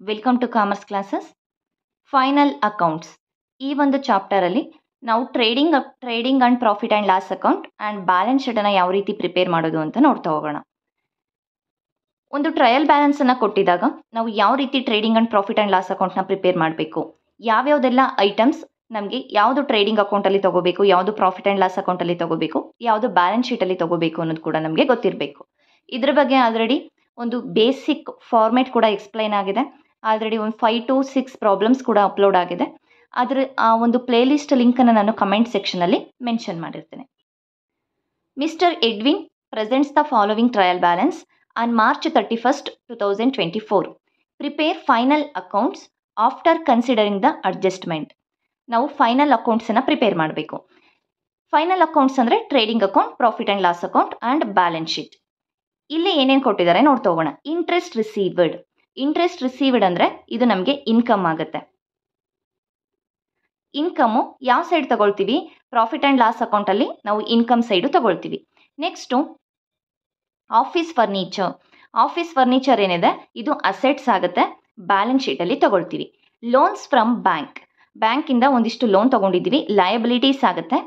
Welcome to commerce classes. Final accounts ಈ ಒಂದು ಚಾಪ್ಟರಲ್ಲಿ ನಾವು trading and profit and loss account and balance ಶೀಟನ್ನು ಯಾವ ರೀತಿ ಪ್ರಿಪೇರ್ ಮಾಡೋದು ಅಂತ ನೋಡ್ತಾ ಹೋಗೋಣ. ಒಂದು ಟ್ರಯಲ್ ಬ್ಯಾಲೆನ್ಸನ್ನು ಕೊಟ್ಟಿದ್ದಾಗ ನಾವು ಯಾವ ರೀತಿ trading and profit and loss ಅಕೌಂಟ್ನ ಪ್ರಿಪೇರ್ ಮಾಡಬೇಕು, ಯಾವ್ಯಾವುದೆಲ್ಲ ಐಟಮ್ಸ್ ನಮಗೆ ಯಾವುದು ಟ್ರೇಡಿಂಗ್ ಅಕೌಂಟಲ್ಲಿ ತಗೋಬೇಕು, ಯಾವುದು ಪ್ರಾಫಿಟ್ ಆ್ಯಂಡ್ ಲಾಸ್ ಅಕೌಂಟಲ್ಲಿ ತಗೋಬೇಕು, ಯಾವುದು ಬ್ಯಾಲೆನ್ಸ್ ಶೀಟಲ್ಲಿ ತಗೋಬೇಕು ಅನ್ನೋದು ಕೂಡ ನಮಗೆ ಗೊತ್ತಿರಬೇಕು. ಇದ್ರ ಬಗ್ಗೆ ಆಲ್ರೆಡಿ ಒಂದು ಬೇಸಿಕ್ ಫಾರ್ಮೆಟ್ ಕೂಡ ಎಕ್ಸ್ಪ್ಲೈನ್ ಆಗಿದೆ. ಆಲ್ರೆಡಿ ಒಂದು 5 to 6 ಪ್ರಾಬ್ಲಮ್ಸ್ ಕೂಡ ಅಪ್ಲೋಡ್ ಆಗಿದೆ. ಅದರ ಆ ಒಂದು ಪ್ಲೇಲಿಸ್ಟ್ ಲಿಂಕನ್ನು ನಾನು ಕಮೆಂಟ್ ಸೆಕ್ಷನಲ್ಲಿ ಮೆನ್ಷನ್ ಮಾಡಿರ್ತೇನೆ. Mister Edwin presents the following trial balance on March 31st, 2024. Prepare final accounts after considering the adjustment. ನಾವು ಫೈನಲ್ ಅಕೌಂಟ್ಸನ್ನು ಪ್ರಿಪೇರ್ ಮಾಡಬೇಕು. ಫೈನಲ್ ಅಕೌಂಟ್ಸ್ ಅಂದರೆ trading account, profit and loss account and balance sheet. ಇಲ್ಲಿ ಏನೇನು ಕೊಟ್ಟಿದ್ದಾರೆ ನೋಡ್ತಾ ಹೋಗೋಣ. ಇಂಟ್ರೆಸ್ಟ್ ರಿಸೀವ್ಡ್ ಅಂದರೆ ಇದು ನಮಗೆ ಇನ್ಕಮ್ ಆಗುತ್ತೆ. ಇನ್ಕಮು ಯಾವ ಸೈಡ್ ತಗೊಳ್ತೀವಿ? ಪ್ರಾಫಿಟ್ ಆ್ಯಂಡ್ ಲಾಸ್ ಅಕೌಂಟಲ್ಲಿ ನಾವು ಇನ್ಕಮ್ ಸೈಡು ತಗೊಳ್ತೀವಿ. ನೆಕ್ಸ್ಟು ಆಫೀಸ್ ಫರ್ನಿಚರ್ ಏನಿದೆ ಇದು ಅಸೆಟ್ಸ್ ಆಗುತ್ತೆ, ಬ್ಯಾಲೆನ್ಸ್ ಶೀಟಲ್ಲಿ ತಗೊಳ್ತೀವಿ. ಲೋನ್ಸ್ ಫ್ರಮ್ ಬ್ಯಾಂಕಿಂದ ಒಂದಿಷ್ಟು ಲೋನ್ ತಗೊಂಡಿದ್ದೀವಿ, ಲಯಬಿಲಿಟೀಸ್ ಆಗುತ್ತೆ,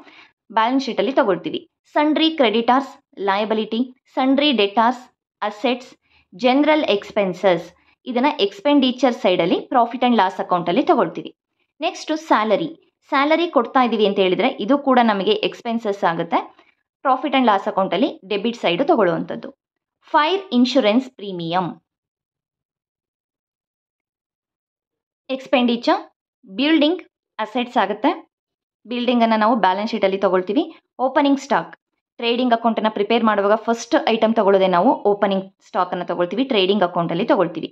ಬ್ಯಾಲೆನ್ಸ್ ಶೀಟಲ್ಲಿ ತಗೊಳ್ತೀವಿ. Sundry creditors liability, sundry debtors assets, general expenses ಇದನ್ನು ಎಕ್ಸ್ಪೆಂಡಿಚರ್ ಸೈಡಲ್ಲಿ ಪ್ರಾಫಿಟ್ ಆ್ಯಂಡ್ ಲಾಸ್ ಅಕೌಂಟಲ್ಲಿ ತಗೊಳ್ತೀವಿ. ನೆಕ್ಸ್ಟು ಸ್ಯಾಲರಿ ಕೊಡ್ತಾ ಇದ್ದೀವಿ ಅಂತ ಹೇಳಿದರೆ ಇದು ಕೂಡ ನಮಗೆ ಎಕ್ಸ್ಪೆನ್ಸಸ್ ಆಗುತ್ತೆ, ಪ್ರಾಫಿಟ್ ಆ್ಯಂಡ್ ಲಾಸ್ ಅಕೌಂಟಲ್ಲಿ ಡೆಬಿಟ್ ಸೈಡು ತಗೊಳ್ಳುವಂಥದ್ದು. Fire insurance premium expenditure. Building assets ಆಗುತ್ತೆ, ಬಿಲ್ಡಿಂಗನ್ನು ನಾವು ಬ್ಯಾಲೆನ್ಸ್ ಶೀಟಲ್ಲಿ ತಗೊಳ್ತೀವಿ. ಓಪನಿಂಗ್ ಸ್ಟಾಕ್ ಟ್ರೇಡಿಂಗ್ ಅಕೌಂಟನ್ನು ಪ್ರಿಪೇರ್ ಮಾಡುವಾಗ ಫಸ್ಟ್ ಐಟಮ್ ತಗೊಳ್ಳೋದೇ ನಾವು ಓಪನಿಂಗ್ ಸ್ಟಾಕನ್ನು ತಗೊಳ್ತೀವಿ, ಟ್ರೇಡಿಂಗ್ ಅಕೌಂಟಲ್ಲಿ ತಗೊಳ್ತೀವಿ.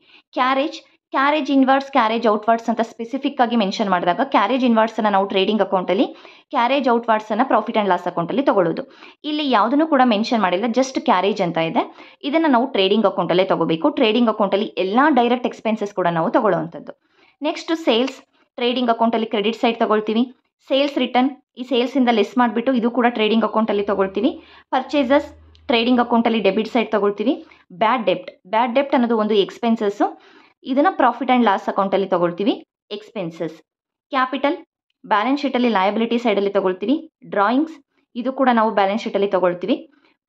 ಕ್ಯಾರೇಜ್ ಇನ್ವರ್ಡ್ಸ್, ಕ್ಯಾರೇಜ್ ಔಟ್ವರ್ಡ್ಸ್ ಅಂತ ಸ್ಪೆಸಿಫಿಕ್ ಆಗಿ ಮೆನ್ಷನ್ ಮಾಡಿದಾಗ ಕ್ಯಾರೇಜ್ ಇನ್ವರ್ಡ್ಸನ್ನು ನಾವು ಟ್ರೇಡಿಂಗ್ ಅಕೌಂಟಲ್ಲಿ, ಕ್ಯಾರೇಜ್ ಔಟ್ವರ್ಡ್ಸನ್ನು ಪ್ರಾಫಿಟ್ ಆ್ಯಂಡ್ ಲಾಸ್ ಅಕೌಂಟಲ್ಲಿ ತಗೊಳ್ಳೋದು. ಇಲ್ಲಿ ಯಾವುದನ್ನು ಕೂಡ ಮೆನ್ಷನ್ ಮಾಡಿಲ್ಲ, ಜಸ್ಟ್ ಕ್ಯಾರೇಜ್ ಅಂತ ಇದೆ. ಇದನ್ನು ನಾವು ಟ್ರೇಡಿಂಗ್ ಅಕೌಂಟಲ್ಲೇ ತಗೋಬೇಕು. ಟ್ರೇಡಿಂಗ್ ಅಕೌಂಟಲ್ಲಿ ಎಲ್ಲ ಡೈರೆಕ್ಟ್ ಎಕ್ಸ್ಪೆನ್ಸಸ್ ಕೂಡ ನಾವು ತಗೊಳ್ಳುವಂಥದ್ದು. ನೆಕ್ಸ್ಟ್ ಸೇಲ್ಸ್, ಟ್ರೇಡಿಂಗ್ ಅಕೌಂಟಲ್ಲಿ ಕ್ರೆಡಿಟ್ ಸೈಡ್ ತಗೊಳ್ತೀವಿ. ಸೇಲ್ಸ್ ರಿಟರ್ನ್, ಈ ಸೇಲ್ಸಿಂದ ಲೆಸ್ ಮಾಡಿಬಿಟ್ಟು ಇದು ಕೂಡ ಟ್ರೇಡಿಂಗ್ ಅಕೌಂಟಲ್ಲಿ ತಗೊಳ್ತೀವಿ. ಪರ್ಚೇಸಸ್ ಟ್ರೇಡಿಂಗ್ ಅಕೌಂಟಲ್ಲಿ ಡೆಬಿಟ್ ಸೈಡ್ ತಗೊಳ್ತೀವಿ. ಬ್ಯಾಡ್ ಡೆಪ್ಟ್ ಅನ್ನೋದು ಒಂದು ಎಕ್ಸ್ಪೆನ್ಸಸ್ಸು, ಇದನ್ನು ಪ್ರಾಫಿಟ್ ಆ್ಯಂಡ್ ಲಾಸ್ ಅಕೌಂಟಲ್ಲಿ ತಗೊಳ್ತೀವಿ, ಎಕ್ಸ್ಪೆನ್ಸಸ್. ಕ್ಯಾಪಿಟಲ್ ಬ್ಯಾಲೆನ್ಸ್ ಶೀಟಲ್ಲಿ ಲಯಬಿಲಿಟಿ ಸೈಡಲ್ಲಿ ತಗೊಳ್ತೀವಿ. ಡ್ರಾಯಿಂಗ್ಸ್ ಇದು ಕೂಡ ನಾವು ಬ್ಯಾಲೆನ್ಸ್ ಶೀಟಲ್ಲಿ ತಗೊಳ್ತೀವಿ.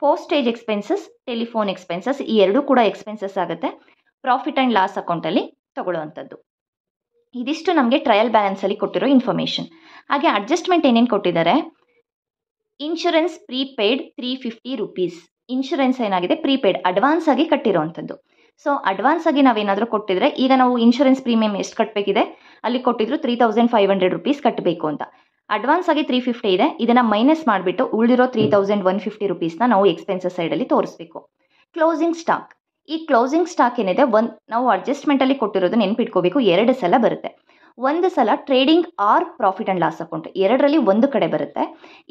ಪೋಸ್ಟೇಜ್ ಎಕ್ಸ್ಪೆನ್ಸಸ್, ಟೆಲಿಫೋನ್ ಎಕ್ಸ್ಪೆನ್ಸಸ್ ಈ ಎರಡೂ ಕೂಡ ಎಕ್ಸ್ಪೆನ್ಸಸ್ ಆಗುತ್ತೆ, ಪ್ರಾಫಿಟ್ ಆ್ಯಂಡ್ ಲಾಸ್ ಅಕೌಂಟಲ್ಲಿ ತಗೊಳ್ಳುವಂಥದ್ದು. ಇದಿಷ್ಟು ನಮಗೆ ಟ್ರಯಲ್ ಬ್ಯಾಲೆನ್ಸಲ್ಲಿ ಕೊಟ್ಟಿರೋ ಇನ್ಫಾರ್ಮೇಷನ್. ಹಾಗೆ ಅಡ್ಜಸ್ಟ್ಮೆಂಟ್ ಏನೇನು ಕೊಟ್ಟಿದ್ದಾರೆ? Insurance prepaid 350 rupees. ಇನ್ಶೂರೆನ್ಸ್ ಏನಾಗಿದೆ? ಪ್ರೀಪೇಯ್ಡ್, ಅಡ್ವಾನ್ಸ್ ಆಗಿ ಕಟ್ಟಿರೋವಂಥದ್ದು. ಸೊ ಅಡ್ವಾನ್ಸ್ ಆಗಿ ನಾವೇನಾದರೂ ಕೊಟ್ಟಿದ್ರೆ, ಈಗ ನಾವು ಇನ್ಶೂರೆನ್ಸ್ ಪ್ರೀಮಿಯಂ ಎಷ್ಟು ಕಟ್ಟಬೇಕಿದೆ, ಅಲ್ಲಿ ಕೊಟ್ಟಿದ್ರು 3500 ರೂಪೀಸ್ ಕಟ್ಟಬೇಕು ಅಂತ. ಅಡ್ವಾನ್ಸ್ ಆಗಿ 350 ಇದೆ, ಇದನ್ನು ಮೈನಸ್ ಮಾಡಿಬಿಟ್ಟು ಉಳಿದಿರೋ 3150 ರೂಪೀಸ್ನ ನಾವು ಎಕ್ಸ್ಪೆನ್ಸಸ್ ಸೈಡಲ್ಲಿ ತೋರಿಸ್ಬೇಕು. ಕ್ಲೋಸಿಂಗ್ ಸ್ಟಾಕ್, ಈ ಕ್ಲೋಸಿಂಗ್ ಸ್ಟಾಕ್ ಏನಿದೆ ನಾವು ಅಡ್ಜಸ್ಟ್ಮೆಂಟಲ್ಲಿ ಕೊಟ್ಟಿರೋದು ನೆನ್ಪಿಟ್ಕೋಬೇಕು, 2 ಸಲ ಬರುತ್ತೆ. ಒಂದು ಸಲ trading or profit and loss account, ಎರಡರಲ್ಲಿ ಒಂದು ಕಡೆ ಬರುತ್ತೆ.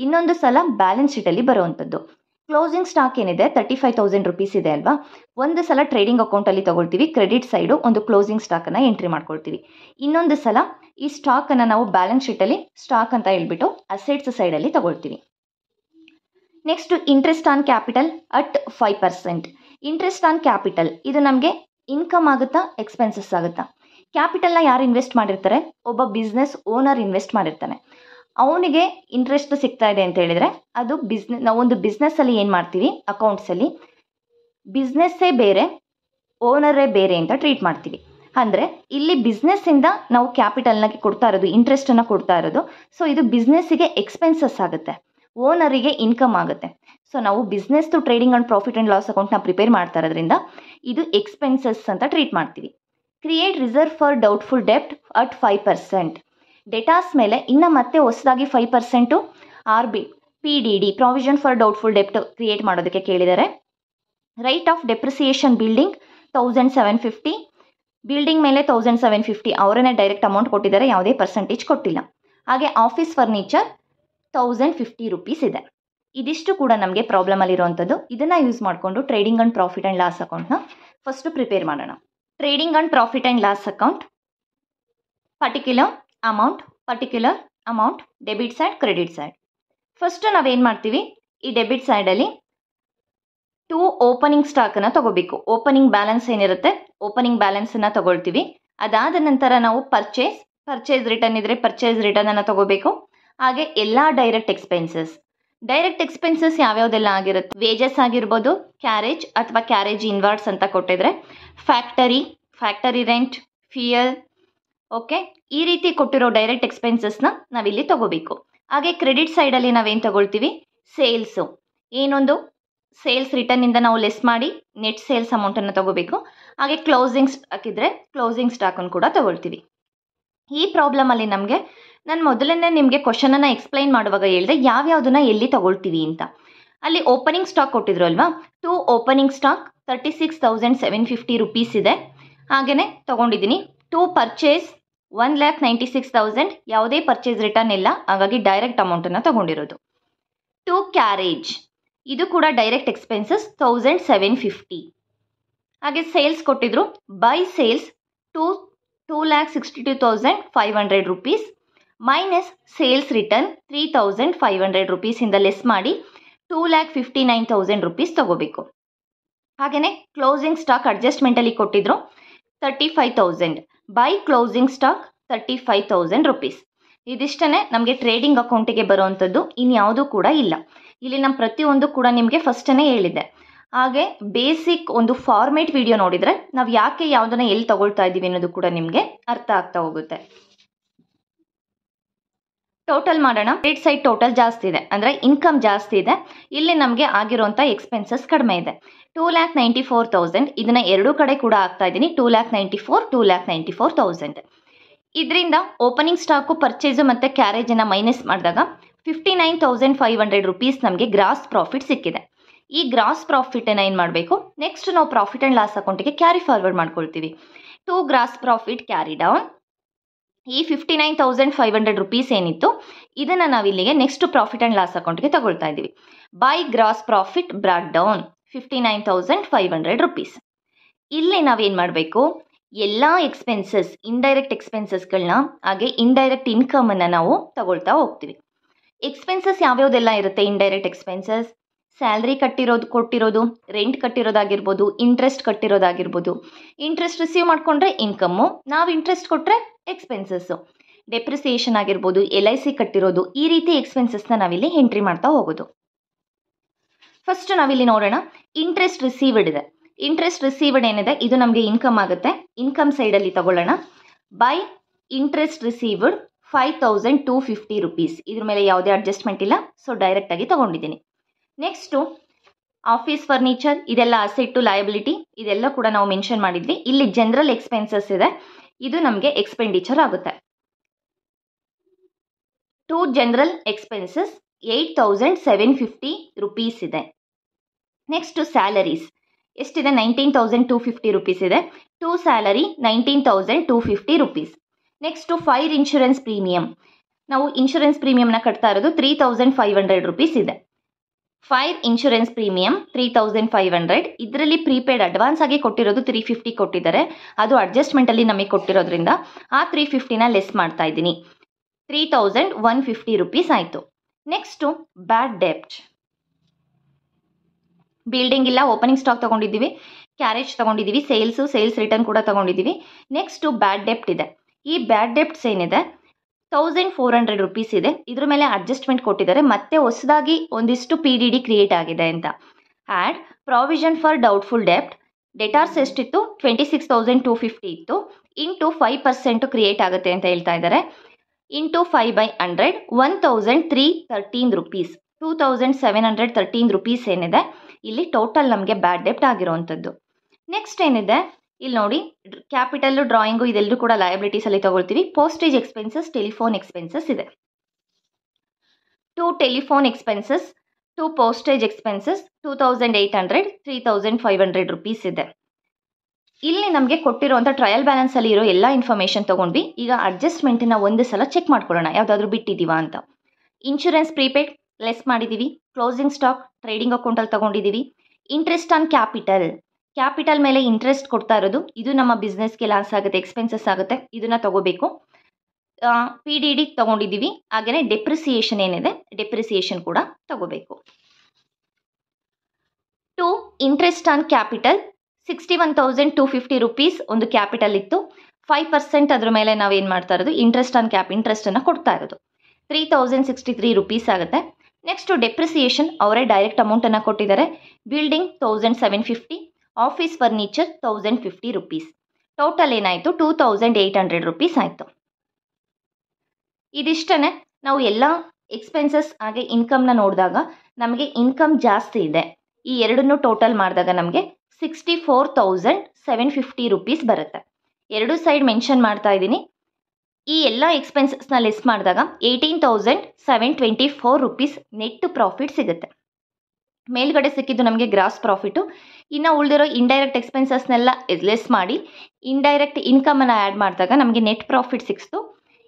ಇನ್ನೊಂದು ಸಲ ಬ್ಯಾಲೆನ್ಸ್ ಶೀಟಲ್ಲಿ ಬರುವಂಥದ್ದು. ಕ್ಲೋಸಿಂಗ್ ಸ್ಟಾಕ್ ಏನಿದೆ 35,000 ರೂಪೀಸ್ ಇದೆ ಅಲ್ವಾ, ಒಂದು ಸಲ ಟ್ರೇಡಿಂಗ್ ಅಕೌಂಟಲ್ಲಿ ತಗೊಳ್ತೀವಿ, ಕ್ರೆಡಿಟ್ ಸೈಡು ಒಂದು ಕ್ಲೋಸಿಂಗ್ ಸ್ಟಾಕನ್ನು ಎಂಟ್ರಿ ಮಾಡ್ಕೊಳ್ತೀವಿ. ಇನ್ನೊಂದು ಸಲ ಈ ಸ್ಟಾಕನ್ನು ನಾವು ಬ್ಯಾಲೆನ್ಸ್ ಶೀಟಲ್ಲಿ ಸ್ಟಾಕ್ ಅಂತ ಹೇಳ್ಬಿಟ್ಟು ಅಸೆಟ್ಸ್ ಸೈಡಲ್ಲಿ ತಗೊಳ್ತೀವಿ. Next interest on capital at 5%. Interest on capital ಇದು ನಮಗೆ ಇನ್ಕಮ್ ಆಗುತ್ತಾ, ಎಕ್ಸ್ಪೆನ್ಸಸ್ ಆಗುತ್ತಾ? ಕ್ಯಾಪಿಟಲ್ನ ಯಾರು ಇನ್ವೆಸ್ಟ್ ಮಾಡಿರ್ತಾರೆ? ಒಬ್ಬ ಬಿಸ್ನೆಸ್ ಓನರ್ ಇನ್ವೆಸ್ಟ್ ಮಾಡಿರ್ತಾನೆ, ಅವನಿಗೆ ಇಂಟ್ರೆಸ್ಟ್ ಸಿಗ್ತಾ ಇದೆ ಅಂತ ಹೇಳಿದರೆ ಅದು ನಾವೊಂದು ಬಿಸ್ನೆಸ್ಸಲ್ಲಿ ಏನು ಮಾಡ್ತೀವಿ, ಅಕೌಂಟ್ಸಲ್ಲಿ ಬಿಸ್ನೆಸ್ಸೇ ಬೇರೆ ಓನರೇ ಬೇರೆ ಅಂತ ಟ್ರೀಟ್ ಮಾಡ್ತೀವಿ. ಅಂದರೆ ಇಲ್ಲಿ ಬಿಸ್ನೆಸ್ಸಿಂದ ನಾವು ಕ್ಯಾಪಿಟಲ್ನಾಗೆ ಕೊಡ್ತಾ ಇರೋದು, ಇಂಟ್ರೆಸ್ಟನ್ನು ಕೊಡ್ತಾ ಇರೋದು. ಸೊ ಇದು ಬಿಸ್ನೆಸ್ಸಿಗೆ ಎಕ್ಸ್ಪೆನ್ಸಸ್ ಆಗುತ್ತೆ, ಓನರಿಗೆ ಇನ್ಕಮ್ ಆಗುತ್ತೆ. ಸೊ ನಾವು business to trading and profit and loss ಅಕೌಂಟ್ನ ಪ್ರಿಪೇರ್ ಮಾಡ್ತಾ ಇರೋದ್ರಿಂದ ಇದು ಎಕ್ಸ್ಪೆನ್ಸಸ್ ಅಂತ ಟ್ರೀಟ್ ಮಾಡ್ತೀವಿ. ಕ್ರಿಯೇಟ್ ರಿಸರ್ವ್ ಫಾರ್ ಡೌಟ್ಫುಲ್ ಡೆಪ್ಟ್ ಅಟ್ 5%. ಡೆಟಾಸ್ ಮೇಲೆ ಇನ್ನು ಮತ್ತೆ ಹೊಸದಾಗಿ 5% PDD ಪ್ರಾವಿಷನ್ ಫಾರ್ ಡೌಟ್ಫುಲ್ ಡೆಪ್ಟ್ ಕ್ರಿಯೇಟ್ ಮಾಡೋದಕ್ಕೆ ಕೇಳಿದ್ದಾರೆ. Write off depreciation building 1750, building ಮೇಲೆ 1750 ಅವರನ್ನೇ ಡೈರೆಕ್ಟ್ ಅಮೌಂಟ್ ಕೊಟ್ಟಿದ್ದಾರೆ, ಯಾವುದೇ ಪರ್ಸೆಂಟೇಜ್ ಕೊಟ್ಟಿಲ್ಲ. ಹಾಗೆ ಆಫೀಸ್ ಫರ್ನಿಚರ್ 1050 ರೂಪೀಸ್ ಇದೆ. ಇದಿಷ್ಟು ಕೂಡ ನಮಗೆ ಪ್ರಾಬ್ಲಮಲ್ಲಿರುವಂಥದ್ದು. ಇದನ್ನು ಯೂಸ್ ಮಾಡಿಕೊಂಡು trading and profit and loss ಅಕೌಂಟ್ನ ಫಸ್ಟು ಪ್ರಿಪೇರ್ ಮಾಡೋಣ. Trading and profit and loss account, particular amount, debit side, credit side. First ನಾವೇನು ಮಾಡ್ತೀವಿ, ಈ ಡೆಬಿಟ್ ಸೈಡಲ್ಲಿ 2 ಓಪನಿಂಗ್ ಸ್ಟಾಕನ್ನು ತಗೋಬೇಕು. ಓಪನಿಂಗ್ ಬ್ಯಾಲೆನ್ಸ್ ಏನಿರುತ್ತೆ, ಓಪನಿಂಗ್ ಬ್ಯಾಲೆನ್ಸನ್ನು ತಗೊಳ್ತೀವಿ. ಅದಾದ ನಂತರ ನಾವು ಪರ್ಚೇಸ್ ರಿಟರ್ನ್ ಇದ್ದರೆ ಪರ್ಚೇಸ್ ರಿಟರ್ನನ್ನು ತಗೋಬೇಕು. ಹಾಗೆ ಎಲ್ಲ ಡೈರೆಕ್ಟ್ ಎಕ್ಸ್ಪೆನ್ಸಸ್ ಯಾವ್ಯಾವುದೆಲ್ಲ ಆಗಿರುತ್ತೆ, ವೇಜಸ್ ಆಗಿರ್ಬೋದು, ಕ್ಯಾರೇಜ್ ಅಥವಾ ಕ್ಯಾರೇಜ್ ಇನ್ವರ್ಡ್ಸ್ ಅಂತ ಕೊಟ್ಟಿದ್ರೆ, ಫ್ಯಾಕ್ಟರಿ ರೆಂಟ್, ಫ್ಯೂಯಲ್, ಓಕೆ, ಈ ರೀತಿ ಕೊಟ್ಟಿರೋ ಡೈರೆಕ್ಟ್ ಎಕ್ಸ್ಪೆನ್ಸಸ್ನ ನಾವಿಲ್ಲಿ ತಗೋಬೇಕು. ಹಾಗೆ ಕ್ರೆಡಿಟ್ ಸೈಡಲ್ಲಿ ನಾವೇನು ತಗೊಳ್ತೀವಿ, ಏನೊಂದು ಸೇಲ್ಸ್ ರಿಟರ್ನಿಂದ ನಾವು ಲೆಸ್ ಮಾಡಿ ನೆಟ್ ಸೇಲ್ಸ್ ಅಮೌಂಟನ್ನು ತಗೋಬೇಕು. ಹಾಗೆ ಕ್ಲೋಸಿಂಗ್ ಸ್ಟಾಕನ್ನು ಕೂಡ ತಗೊಳ್ತೀವಿ. ಈ ಪ್ರಾಬ್ಲಮಲ್ಲಿ ನಾನು ಮೊದಲನೇ ನಿಮಗೆ ಕ್ವಶನನ್ನು ಎಕ್ಸ್ಪ್ಲೈನ್ ಮಾಡುವಾಗ ಹೇಳಿದೆ ಯಾವ್ಯಾವುದನ್ನ ಎಲ್ಲಿ ತಗೊಳ್ತೀವಿ ಅಂತ. ಅಲ್ಲಿ ಓಪನಿಂಗ್ ಸ್ಟಾಕ್ ಕೊಟ್ಟಿದ್ರು ಅಲ್ವಾ, 2 ಓಪನಿಂಗ್ ಸ್ಟಾಕ್ 36,750 ರುಪೀಸ್ ಇದೆ. ಹಾಗೆಯೇ ತಗೊಂಡಿದ್ದೀನಿ. 2 ಪರ್ಚೇಸ್ 1,96,000, ಯಾವುದೇ ಪರ್ಚೇಸ್ ರಿಟರ್ನ್ ಇಲ್ಲ, ಹಾಗಾಗಿ ಡೈರೆಕ್ಟ್ ಅಮೌಂಟನ್ನು ತಗೊಂಡಿರೋದು. 2 ಕ್ಯಾರೇಜ್, ಇದು ಕೂಡ ಡೈರೆಕ್ಟ್ ಎಕ್ಸ್ಪೆನ್ಸಸ್ 1,750. ಹಾಗೆ ಸೇಲ್ಸ್ ಕೊಟ್ಟಿದ್ರು, by sales 2,62,500 rupees minus sales return 3,500 ರುಪೀಸಿಂದ ಲೆಸ್ ಮಾಡಿ 2,59,000 ರುಪೀಸ್ ತಗೋಬೇಕು. ಹಾಗೆಯೇ ಕ್ಲೋಸಿಂಗ್ ಸ್ಟಾಕ್ ಅಡ್ಜಸ್ಟ್ಮೆಂಟಲ್ಲಿ ಕೊಟ್ಟಿದ್ರು 35,000, ಬೈ ಕ್ಲೋಸಿಂಗ್ ಸ್ಟಾಕ್ 35,000 ರುಪೀಸ್. ಇದಿಷ್ಟೇ ನಮಗೆ ಟ್ರೇಡಿಂಗ್ ಅಕೌಂಟಿಗೆ ಬರುವಂಥದ್ದು, ಇನ್ಯಾವುದೂ ಕೂಡ ಇಲ್ಲ. ಇಲ್ಲಿ ನಮ್ಮ ಪ್ರತಿಯೊಂದು ಕೂಡ ನಿಮಗೆ ಫಸ್ಟೇ ಹೇಳಿದ್ದೆ. ಹಾಗೆ ಬೇಸಿಕ್ ಒಂದು ಫಾರ್ಮೇಟ್ ವಿಡಿಯೋ ನೋಡಿದರೆ ನಾವು ಯಾಕೆ ಯಾವುದನ್ನ ಎಲ್ಲಿ ತಗೊಳ್ತಾ ಇದ್ದೀವಿ ಅನ್ನೋದು ಕೂಡ ನಿಮಗೆ ಅರ್ಥ ಆಗ್ತಾ ಹೋಗುತ್ತೆ. ಟೋಟಲ್ ಮಾಡೋಣ. ಕ್ರೆಡಿಟ್ ಸೈಡ್ ಟೋಟಲ್ ಜಾಸ್ತಿ ಇದೆ, ಅಂದರೆ ಇನ್ಕಮ್ ಜಾಸ್ತಿ ಇದೆ. ಇಲ್ಲಿ ನಮಗೆ ಆಗಿರುವಂಥ ಎಕ್ಸ್ಪೆನ್ಸಸ್ ಕಡಿಮೆ ಇದೆ. 2,94,000, ಇದನ್ನ ಎರಡೂ ಕಡೆ ಕೂಡ ಆಗ್ತಾ ಇದ್ದೀನಿ. 2,94,000. ಇದರಿಂದ ಓಪನಿಂಗ್ ಸ್ಟಾಕು, ಪರ್ಚೇಸು ಮತ್ತು ಕ್ಯಾರೇಜನ್ನು ಮೈನಸ್ ಮಾಡಿದಾಗ 59,500 ರುಪೀಸ್ ನಮಗೆ ಗ್ರಾಸ್ ಪ್ರಾಫಿಟ್ ಸಿಕ್ಕಿದೆ. ಈ ಗ್ರಾಸ್ ಪ್ರಾಫಿಟನ್ನು ಏನು ಮಾಡಬೇಕು, ನೆಕ್ಸ್ಟ್ ನಾವು ಪ್ರಾಫಿಟ್ ಆ್ಯಂಡ್ ಲಾಸ್ ಅಕೌಂಟಿಗೆ ಕ್ಯಾರಿ ಫಾರ್ವರ್ಡ್ ಮಾಡ್ಕೊಳ್ತೀವಿ. 2 ಗ್ರಾಸ್ ಪ್ರಾಫಿಟ್ ಕ್ಯಾರಿ ಡೌನ್. ಈ 59,500 ರುಪೀಸ್ ಏನಿತ್ತು ಇದನ್ನು ನಾವು ಇಲ್ಲಿಗೆ ನೆಕ್ಸ್ಟ್ ಪ್ರಾಫಿಟ್ ಆ್ಯಂಡ್ ಲಾಸ್ ಅಕೌಂಟ್ಗೆ ತಗೊಳ್ತಾ ಇದ್ದೀವಿ. By gross profit brought down 59,500 rupees. ಇಲ್ಲಿ ನಾವೇನು ಮಾಡಬೇಕು, ಎಲ್ಲ ಎಕ್ಸ್ಪೆನ್ಸಸ್, ಇಂಡೈರೆಕ್ಟ್ ಎಕ್ಸ್ಪೆನ್ಸಸ್ಗಳನ್ನ ಹಾಗೆ ಇಂಡೈರೆಕ್ಟ್ ಇನ್ಕಮನ್ನು ನಾವು ತಗೊಳ್ತಾ ಹೋಗ್ತೀವಿ. ಎಕ್ಸ್ಪೆನ್ಸಸ್ ಯಾವ್ಯಾವುದೆಲ್ಲ ಇರುತ್ತೆ ಇಂಡೈರೆಕ್ಟ್ ಎಕ್ಸ್ಪೆನ್ಸಸ್, ಸ್ಯಾಲ್ರಿ ಕೊಟ್ಟಿರೋದು, ರೆಂಟ್ ಕಟ್ಟಿರೋದಾಗಿರ್ಬೋದು, ಇಂಟ್ರೆಸ್ಟ್ ಕಟ್ಟಿರೋದಾಗಿರ್ಬೋದು. ಇಂಟ್ರೆಸ್ಟ್ ರಿಸೀವ್ ಮಾಡಿಕೊಂಡ್ರೆ ಇನ್ಕಮ್ಮು, ನಾವು ಇಂಟ್ರೆಸ್ಟ್ ಕೊಟ್ಟರೆ ಎಕ್ಸ್ಪೆನ್ಸಸ್ಸು. ಡೆಪ್ರಿಸಿಯೇಷನ್ ಆಗಿರ್ಬೋದು, LIC ಕಟ್ಟಿರೋದು, ಈ ರೀತಿ ಎಕ್ಸ್ಪೆನ್ಸಸ್ನ ನಾವಿಲ್ಲಿ ಎಂಟ್ರಿ ಮಾಡ್ತಾ ಹೋಗೋದು. ಫಸ್ಟ್ ನಾವಿಲ್ಲಿ ನೋಡೋಣ, ಇಂಟ್ರೆಸ್ಟ್ ರಿಸೀವ್ಡ್ ಇದೆ. ಇಂಟ್ರೆಸ್ಟ್ ರಿಸೀವ್ಡ್ ಏನಿದೆ ಇದು ನಮಗೆ ಇನ್ಕಮ್ ಆಗುತ್ತೆ. ಇನ್ಕಮ್ ಸೈಡಲ್ಲಿ ತಗೊಳ್ಳೋಣ. By interest received 5,250 rupees. ಇದ್ರ ಮೇಲೆ ಯಾವುದೇ ಅಡ್ಜಸ್ಟ್ಮೆಂಟ್ ಇಲ್ಲ, ಸೊ ಡೈರೆಕ್ಟಾಗಿ ತಗೊಂಡಿದ್ದೀನಿ. ನೆಕ್ಸ್ಟು ಆಫೀಸ್ ಫರ್ನಿಚರ್, ಇದೆಲ್ಲ ಅಸೆಟ್ಟು, ಲಯಬಿಲಿಟಿ, ಇದೆಲ್ಲ ಕೂಡ ನಾವು ಮೆನ್ಷನ್ ಮಾಡಿದ್ವಿ. ಇಲ್ಲಿ ಜನರಲ್ ಎಕ್ಸ್ಪೆನ್ಸಸ್ ಇದೆ, ಇದು ನಮಗೆ ಎಕ್ಸ್ಪೆಂಡಿಚರ್ ಆಗುತ್ತೆ. 2 ಜನರಲ್ ಎಕ್ಸ್ಪೆನ್ಸಸ್ 8,750 ರುಪೀಸ್ ಇದೆ. ನೆಕ್ಸ್ಟು ಸ್ಯಾಲರೀಸ್ ಎಷ್ಟಿದೆ, 19,250 ರುಪೀಸ್ ಇದೆ. 2 salary 19,250 rupees. Next fire insurance premium, ನಾವು ಇನ್ಶೂರೆನ್ಸ್ ಪ್ರೀಮಿಯಂನ ಕಟ್ತಾ ಇರೋದು 3,500 ರುಪೀಸ್ ಇದೆ. Fire insurance premium 3,500. ಇದರಲ್ಲಿ ಪ್ರೀಪೇಡ್ ಅಡ್ವಾನ್ಸ್ ಆಗಿ ಕೊಟ್ಟಿರೋದು 350 ಕೊಟ್ಟಿದ್ದಾರೆ, ಅದು ಅಡ್ಜಸ್ಟ್ಮೆಂಟಲ್ಲಿ ನಮಗೆ ಕೊಟ್ಟಿರೋದ್ರಿಂದ ಆ 350ನ ಲೆಸ್ ಮಾಡ್ತಾ ಇದ್ದೀನಿ. 3,150 ರುಪೀಸ್ ಆಯಿತು. ನೆಕ್ಸ್ಟು ಬ್ಯಾಡ್ ಡೆಪ್ಟ್. ಬಿಲ್ಡಿಂಗ್ ಇಲ್ಲ, ಓಪನಿಂಗ್ ಸ್ಟಾಕ್ ತೊಗೊಂಡಿದ್ದೀವಿ, ಕ್ಯಾರೇಜ್ ತೊಗೊಂಡಿದ್ದೀವಿ, ಸೇಲ್ಸ್ ರಿಟರ್ನ್ ಕೂಡ ತೊಗೊಂಡಿದ್ದೀವಿ. ನೆಕ್ಸ್ಟು ಬ್ಯಾಡ್ ಡೆಪ್ಟ್ ಇದೆ. ಈ ಬ್ಯಾಡ್ ಡೆಪ್ಟ್ಸ್ ಏನಿದೆ 1,400 ರುಪೀಸ್ ಇದೆ. ಇದ್ರ ಮೇಲೆ ಅಡ್ಜಸ್ಟ್ಮೆಂಟ್ ಕೊಟ್ಟಿದ್ದಾರೆ, ಮತ್ತೆ ಹೊಸದಾಗಿ ಒಂದಿಷ್ಟು PDD ಕ್ರಿಯೇಟ್ ಆಗಿದೆ ಅಂತ. ಆ್ಯಡ್ ಪ್ರಾವಿಷನ್ ಫಾರ್ ಡೌಟ್ಫುಲ್ ಡೆಪ್ಟ್, ಡೆಟಾರ್ಸ್ ಎಷ್ಟಿತ್ತು 26,250 ಇತ್ತು, ಇಂಟು 5% ಕ್ರಿಯೇಟ್ ಆಗುತ್ತೆ ಅಂತ ಹೇಳ್ತಾ ಇದ್ದಾರೆ. ಇಂಟು 5/100 1,313 ರುಪೀಸ್, 2,713 ರುಪೀಸ್ ಏನಿದೆ ಇಲ್ಲಿ ಟೋಟಲ್ ನಮಗೆ ಬ್ಯಾಡ್ ಡೆಪ್ಟ್ ಆಗಿರೋವಂಥದ್ದು. ನೆಕ್ಸ್ಟ್ ಏನಿದೆ ಇಲ್ಲಿ ನೋಡಿ, ಕ್ಯಾಪಿಟಲ್, ಡ್ರಾಯಿಂಗು ಇದೆಲ್ಲರೂ ಕೂಡ ಲಯಬಿಲಿಟೀಸಲ್ಲಿ ತಗೊಳ್ತೀವಿ. ಪೋಸ್ಟೇಜ್ ಎಕ್ಸ್ಪೆನ್ಸಸ್, ಟೆಲಿಫೋನ್ ಎಕ್ಸ್ಪೆನ್ಸಸ್ ಇದೆ. 2 telephone expenses, 2 postage expenses 2,800 3,500 rupees ಇದೆ. ಇಲ್ಲಿ ನಮಗೆ ಕೊಟ್ಟಿರುವಂಥ ಟ್ರಯಲ್ ಬ್ಯಾಲೆನ್ಸಲ್ಲಿ ಇರೋ ಎಲ್ಲ ಇನ್ಫಾರ್ಮೇಷನ್ ತೊಗೊಂಡ್ವಿ. ಈಗ ಅಡ್ಜಸ್ಟ್ಮೆಂಟನ್ನು ಒಂದು ಸಲ ಚೆಕ್ ಮಾಡ್ಕೊಳ್ಳೋಣ, ಯಾವುದಾದ್ರೂ ಬಿಟ್ಟಿದ್ದೀವಾ ಅಂತ. ಇನ್ಶೂರೆನ್ಸ್ ಪ್ರೀಪೇಡ್ ಲೆಸ್ ಮಾಡಿದ್ದೀವಿ. ಕ್ಲೋಸಿಂಗ್ ಸ್ಟಾಕ್ ಟ್ರೇಡಿಂಗ್ ಅಕೌಂಟಲ್ಲಿ ತೊಗೊಂಡಿದ್ದೀವಿ. ಇಂಟ್ರೆಸ್ಟ್ ಆನ್ ಕ್ಯಾಪಿಟಲ್ ಮೇಲೆ ಇಂಟ್ರೆಸ್ಟ್ ಕೊಡ್ತಾ ಇರೋದು, ಇದು ನಮ್ಮ ಬಿಸ್ನೆಸ್ಗೆ ಲಾಸ್ ಆಗುತ್ತೆ, ಎಕ್ಸ್ಪೆನ್ಸಸ್ ಆಗುತ್ತೆ, ಇದನ್ನು ತಗೋಬೇಕು. PDD ತೊಗೊಂಡಿದ್ದೀವಿ. ಹಾಗೆಯೇ ಡೆಪ್ರಿಸಿಯೇಷನ್ ಏನಿದೆ, ಡೆಪ್ರಿಸಿಯೇಷನ್ ಕೂಡ ತಗೋಬೇಕು. 2 ಇಂಟ್ರೆಸ್ಟ್ ಆನ್ ಕ್ಯಾಪಿಟಲ್ 61,250 ರುಪೀಸ್ ಒಂದು ಕ್ಯಾಪಿಟಲ್ ಇತ್ತು. 5% ಅದ್ರ ಮೇಲೆ ನಾವೇನು ಮಾಡ್ತಾ ಇರೋದು ಇಂಟ್ರೆಸ್ಟ್ ಆನ್ ಕ್ಯಾಪ್ ಇಂಟ್ರೆಸ್ಟನ್ನು ಕೊಡ್ತಾ ಇರೋದು. 3063 ರುಪೀಸ್ ಆಗುತ್ತೆ. ನೆಕ್ಸ್ಟು ಡೆಪ್ರಿಸಿಯೇಷನ್ ಅವರೇ ಡೈರೆಕ್ಟ್ ಅಮೌಂಟನ್ನು ಕೊಟ್ಟಿದ್ದಾರೆ. Building 1750, office furniture 1050 rupees. Total ಏನಾಯಿತು 2800 ರುಪೀಸ್ ಆಯಿತು. ಇದಿಷ್ಟೇ. ನಾವು ಎಲ್ಲ ಎಕ್ಸ್ಪೆನ್ಸಸ್ ಹಾಗೆ ಇನ್ಕಮ್ನ ನೋಡಿದಾಗ ನಮಗೆ ಇನ್ಕಮ್ ಜಾಸ್ತಿ ಇದೆ. ಈ ಎರಡನ್ನೂ ಟೋಟಲ್ ಮಾಡಿದಾಗ ನಮಗೆ 64,750 ರುಪೀಸ್ ಬರುತ್ತೆ. ಎರಡು ಸೈಡ್ ಮೆನ್ಷನ್ ಮಾಡ್ತಾ ಇದ್ದೀನಿ. ಈ ಎಲ್ಲ ಎಕ್ಸ್ಪೆನ್ಸಸ್ನ ಲೆಸ್ ಮಾಡಿದಾಗ 18,724 ರುಪೀಸ್ ನೆಟ್ ಪ್ರಾಫಿಟ್ ಸಿಗುತ್ತೆ. ಮೇಲ್ಗಡೆ ಸಿಕ್ಕಿದ್ದು ನಮಗೆ ಗ್ರಾಸ್ ಪ್ರಾಫಿಟು. ಇನ್ನು ಉಳಿದಿರೋ ಇಂಡೈರೆಕ್ಟ್ ಎಕ್ಸ್ಪೆನ್ಸಸ್ನೆಲ್ಲ ಲೆಸ್ ಮಾಡಿ ಇಂಡೈರೆಕ್ಟ್ ಇನ್ಕಮನ್ನು ಆ್ಯಡ್ ಮಾಡಿದಾಗ ನಮಗೆ ನೆಟ್ ಪ್ರಾಫಿಟ್ ಸಿಕ್ಸ್ತು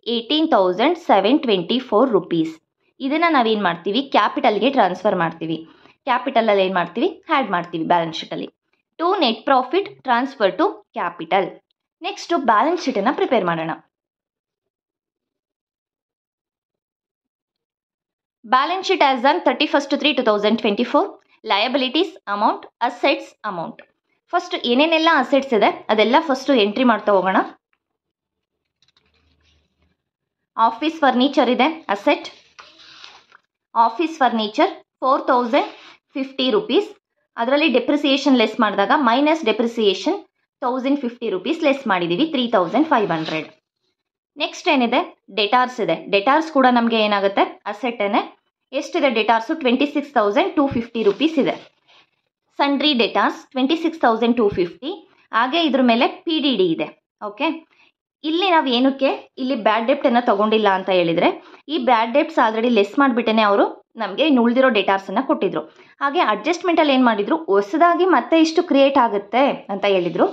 18,724 ರುಪೀಸ್. ಇದನ್ನು ನಾವೇನು ಮಾಡ್ತೀವಿ, ಕ್ಯಾಪಿಟಲ್ಗೆ ಟ್ರಾನ್ಸ್ಫರ್ ಮಾಡ್ತೀವಿ. ಕ್ಯಾಪಿಟಲಲ್ಲಿ ಏನು ಮಾಡ್ತೀವಿ, ಆ್ಯಡ್ ಮಾಡ್ತೀವಿ ಬ್ಯಾಲೆನ್ಸ್ ಶೀಟಲ್ಲಿ. To net profit transfer to capital. Next balance ಶೀಟನ್ನು ಪ್ರಿಪೇರ್ ಮಾಡೋಣ. Balance sheet as on 31/3/2024. Liabilities amount, assets amount. First ಏನೇನೆಲ್ಲ ಅಸೆಟ್ಸ್ ಇದೆ ಅದೆಲ್ಲ ಫಸ್ಟು ಎಂಟ್ರಿ ಮಾಡ್ತಾ ಹೋಗೋಣ. ಆಫೀಸ್ ಫರ್ನಿಚರ್ ಇದೆ ಅಸೆಟ್. Office furniture 4050 rupees. ಅದರಲ್ಲಿ ಡೆಪ್ರಿಸಿಯೇಷನ್ ಲೆಸ್ ಮಾಡಿದಾಗ ಮೈನಸ್ ಡೆಪ್ರಿಸಿಯೇಷನ್ 1050 ರುಪೀಸ್ ಲೆಸ್ ಮಾಡಿದ್ದೀವಿ 3500. ನೆಕ್ಸ್ಟ್ ಏನಿದೆ, ಡೆಟಾರ್ಸ್ ಇದೆ. ಡೆಟಾರ್ಸ್ ಕೂಡ ನಮಗೆ ಏನಾಗುತ್ತೆ ಅಸೆಟ್ಟೇನೆ. ಎಷ್ಟಿದೆ ಡೆಟಾರ್ಸು 26,250 ರುಪೀಸ್ ಇದೆ. ಸಂಡ್ರಿ ಡೆಟಾರ್ಸ್ 26,250. ಹಾಗೆ ಇದ್ರ ಮೇಲೆ PDD ಇದೆ. ಓಕೆ, ಇಲ್ಲಿ ನಾವು ಏನಕ್ಕೆ ಇಲ್ಲಿ ಬ್ಯಾಡ್ ಡೆಪ್ಟನ್ನು ತೊಗೊಂಡಿಲ್ಲ ಅಂತ ಹೇಳಿದರೆ, ಈ ಬ್ಯಾಡ್ ಡೆಪ್ಟ್ಸ್ ಆಲ್ರೆಡಿ ಲೆಸ್ ಮಾಡಿಬಿಟ್ಟೇ ಅವರು ನಮಗೆ ಇನ್ನು ಉಳಿದಿರೋ ಡೇಟಾರ್ಸನ್ನು ಕೊಟ್ಟಿದ್ರು. ಹಾಗೆ ಅಡ್ಜಸ್ಟ್ಮೆಂಟಲ್ಲಿ ಏನು ಮಾಡಿದ್ರು, ಹೊಸದಾಗಿ ಮತ್ತೆ ಇಷ್ಟು ಕ್ರಿಯೇಟ್ ಆಗುತ್ತೆ ಅಂತ ಹೇಳಿದರು.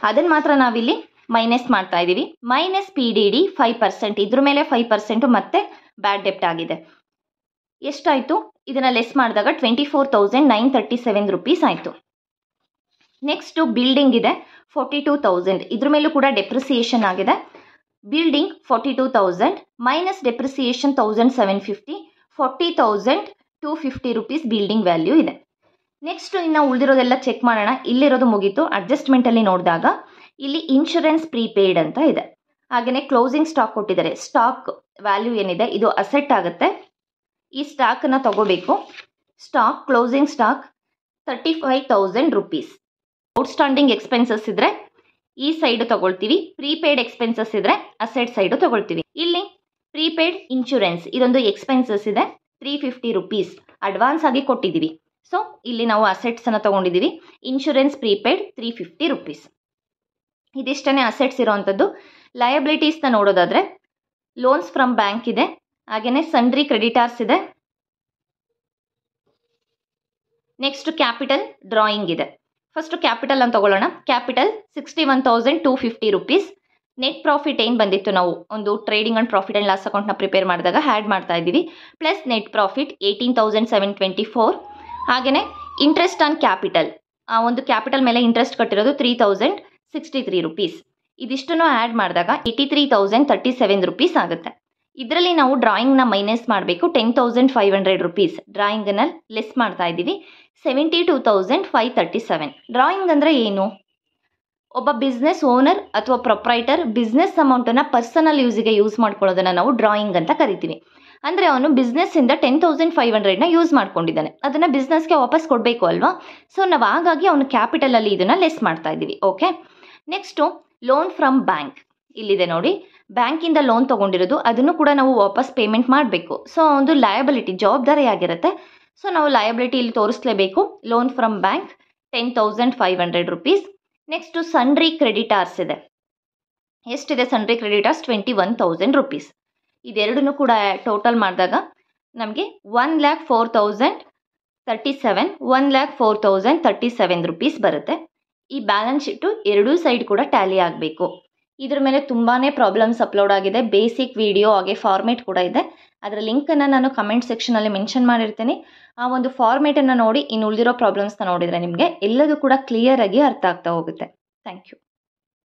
ಅದನ್ನು ಮಾತ್ರ ನಾವಿಲ್ಲಿ ಮೈನಸ್ ಮಾಡ್ತಾ ಇದ್ದೀವಿ. Minus PDD 5%. ಇದ್ರ ಮೇಲೆ 5% ಮತ್ತೆ ಬ್ಯಾಡ್ ಡೆಪ್ಟ್ ಆಗಿದೆ. ಎಷ್ಟಾಯಿತು, ಇದನ್ನು ಲೆಸ್ ಮಾಡಿದಾಗ 24,937 ರುಪೀಸ್ ಆಯಿತು. ನೆಕ್ಸ್ಟು ಬಿಲ್ಡಿಂಗ್ ಇದೆ 42,000. ಇದ್ರ ಮೇಲೂ ಕೂಡ ಡೆಪ್ರಿಸಿಯೇಷನ್ ಆಗಿದೆ. Building 42,000 minus depreciation 1,750, 40,250 rupees building value ಇದೆ. ನೆಕ್ಸ್ಟು ಇನ್ನು ಉಳಿದಿರೋದೆಲ್ಲ ಚೆಕ್ ಮಾಡೋಣ. ಇಲ್ಲಿರೋದು ಮುಗೀತು. ಅಡ್ಜಸ್ಟ್ಮೆಂಟಲ್ಲಿ ನೋಡಿದಾಗ ಇಲ್ಲಿ ಇನ್ಶೂರೆನ್ಸ್ ಪ್ರೀಪೇಯ್ಡ್ ಅಂತ ಇದೆ. ಹಾಗೆಯೇ ಕ್ಲೋಸಿಂಗ್ ಸ್ಟಾಕ್ ಕೊಟ್ಟಿದ್ದಾರೆ. ಸ್ಟಾಕ್ ವ್ಯಾಲ್ಯೂ ಏನಿದೆ ಇದು ಅಸೆಟ್ ಆಗುತ್ತೆ. ಈ ಸ್ಟಾಕನ್ನು ತಗೋಬೇಕು. Stock closing stock 35,000 rupees. Outstanding expenses ಇದ್ದರೆ ಈ ಸೈಡು ತಗೊಳ್ತೀವಿ. ಪ್ರೀಪೇಯ್ಡ್ ಎಕ್ಸ್ಪೆನ್ಸಸ್ ಇದ್ದರೆ ಅಸೆಟ್ ಸೈಡು ತಗೊಳ್ತೀವಿ. ಇಲ್ಲಿ ಪ್ರೀಪೇಯ್ಡ್ ಇನ್ಶೂರೆನ್ಸ್ ಇದೊಂದು ಎಕ್ಸ್ಪೆನ್ಸಸ್ ಇದೆ 350 ರುಪೀಸ್ ಅಡ್ವಾನ್ಸ್ ಆಗಿ ಕೊಟ್ಟಿದ್ದೀವಿ. ಸೊ ಇಲ್ಲಿ ನಾವು ಅಸೆಟ್ಸನ್ನು ತಗೊಂಡಿದ್ದೀವಿ. Insurance prepaid 350 rupees. ಇದಿಷ್ಟೇ ಅಸೆಟ್ಸ್ ಇರೋವಂಥದ್ದು. ಲಯಬಿಲಿಟೀಸ್ನ ನೋಡೋದಾದರೆ ಲೋನ್ಸ್ ಫ್ರಮ್ ಬ್ಯಾಂಕ್ ಇದೆ. ಹಾಗೆಯೇ ಸಂಡ್ರಿ ಕ್ರೆಡಿಟಾರ್ಸ್ ಇದೆ. ನೆಕ್ಸ್ಟ್ ಕ್ಯಾಪಿಟಲ್ ಡ್ರಾಯಿಂಗ್ ಇದೆ. ಫಸ್ಟು ಕ್ಯಾಪಿಟಲ್ ಅಂತ ತಗೊಳ್ಳೋಣ. Capital 61,250 rupees. ನೆಟ್ ಪ್ರಾಫಿಟ್ ಏನು ಬಂದಿತ್ತು, ನಾವು ಒಂದು trading and profit and loss ಅಕೌಂಟ್ನ ಪ್ರಿಪೇರ್ ಮಾಡಿದಾಗ ಆ್ಯಡ್ ಮಾಡ್ತಾ ಇದ್ದೀವಿ. Plus net profit 18,724. ಹಾಗೆಯೇ ಇಂಟ್ರೆಸ್ಟ್ ಆನ್ ಕ್ಯಾಪಿಟಲ್, ಆ ಒಂದು ಕ್ಯಾಪಿಟಲ್ ಮೇಲೆ ಇಂಟ್ರೆಸ್ಟ್ ಕಟ್ಟಿರೋದು 3,063 ರುಪೀಸ್. ಇದಿಷ್ಟನ್ನು ಆ್ಯಡ್ ಮಾಡಿದಾಗ 83,037 ರುಪೀಸ್ ಆಗುತ್ತೆ. ಇದರಲ್ಲಿ ನಾವು ಡ್ರಾಯಿಂಗ್ನ ಮೈನಸ್ ಮಾಡಬೇಕು. 10,500 ರುಪೀಸ್ ಡ್ರಾಯಿಂಗನ್ನು ಲೆಸ್ ಮಾಡ್ತಾ ಇದ್ದೀವಿ. 72,537. ಡ್ರಾಯಿಂಗ್ ಅಂದರೆ ಏನು? ಒಬ್ಬ ಬಿಸ್ನೆಸ್ ಓನರ್ ಅಥವಾ ಪ್ರೊಪ್ರೈಟರ್ ಬಿಸ್ನೆಸ್ ಅಮೌಂಟನ್ನು ಪರ್ಸನಲ್ ಯೂಸಿಗೆ ಯೂಸ್ ಮಾಡ್ಕೊಳ್ಳೋದನ್ನು ನಾವು ಡ್ರಾಯಿಂಗ್ ಅಂತ ಕರಿತೀವಿ. ಅಂದರೆ ಅವನು ಬಿಸ್ನೆಸ್ಸಿಂದ 10,500ನ ಯೂಸ್ ಮಾಡ್ಕೊಂಡಿದ್ದಾನೆ. ಅದನ್ನು ಬಿಸ್ನೆಸ್ಗೆ ವಾಪಸ್ ಕೊಡಬೇಕು ಅಲ್ವಾ? ಸೊ ನಾವು ಹಾಗಾಗಿ ಅವನು ಕ್ಯಾಪಿಟಲಲ್ಲಿ ಇದನ್ನು ಲೆಸ್ ಮಾಡ್ತಾ ಇದ್ದೀವಿ. Okay, next loan from bank ಇಲ್ಲಿದೆ ನೋಡಿ. ಬ್ಯಾಂಕಿಂದ ಲೋನ್ ತೊಗೊಂಡಿರೋದು ಅದನ್ನು ಕೂಡ ನಾವು ವಾಪಸ್ ಪೇಮೆಂಟ್ ಮಾಡಬೇಕು. ಸೊ ಒಂದು ಲಯಬಿಲಿಟಿ ಜವಾಬ್ದಾರಿ ಆಗಿರುತ್ತೆ. ಸೊ ನಾವು ಲಯಬಿಲಿಟಿ ಇಲ್ಲಿ ತೋರಿಸಲೇಬೇಕು. Loan from bank 10,500 rupees. Next sundry creditors ಇದೆ. ಎಷ್ಟಿದೆ ಸಂಡ್ರಿ ಕ್ರೆಡಿಟಾರ್ಸ್? 21,000 ರುಪೀಸ್. ಇದೆರಡನ್ನೂ ಕೂಡ ಟೋಟಲ್ ಮಾಡಿದಾಗ ನಮಗೆ 1,04,037 1,04,037 ರುಪೀಸ್ ಬರುತ್ತೆ. ಈ ಬ್ಯಾಲೆನ್ಸ್ ಶೀಟು ಎರಡೂ ಸೈಡ್ ಕೂಡ ಟ್ಯಾಲಿ ಆಗಬೇಕು. ಇದ್ರ ಮೇಲೆ ತುಂಬಾ ಪ್ರಾಬ್ಲಮ್ಸ್ ಅಪ್ಲೋಡ್ ಆಗಿದೆ. ಬೇಸಿಕ್ ವಿಡಿಯೋ ಹಾಗೆ ಫಾರ್ಮೇಟ್ ಕೂಡ ಇದೆ. ಅದರ ಲಿಂಕನ್ನು ನಾನು ಕಮೆಂಟ್ ಸೆಕ್ಷನಲ್ಲಿ ಮೆನ್ಷನ್ ಮಾಡಿರ್ತೀನಿ. ಆ ಒಂದು ಫಾರ್ಮೇಟನ್ನು ನೋಡಿ ಇನ್ನು ಉಳಿದಿರೋ ಪ್ರಾಬ್ಲಮ್ಸ್ನ ನೋಡಿದರೆ ನಿಮಗೆ ಎಲ್ಲದೂ ಕೂಡ ಕ್ಲಿಯರಾಗಿ ಅರ್ಥ ಆಗ್ತಾ ಹೋಗುತ್ತೆ. Thank you.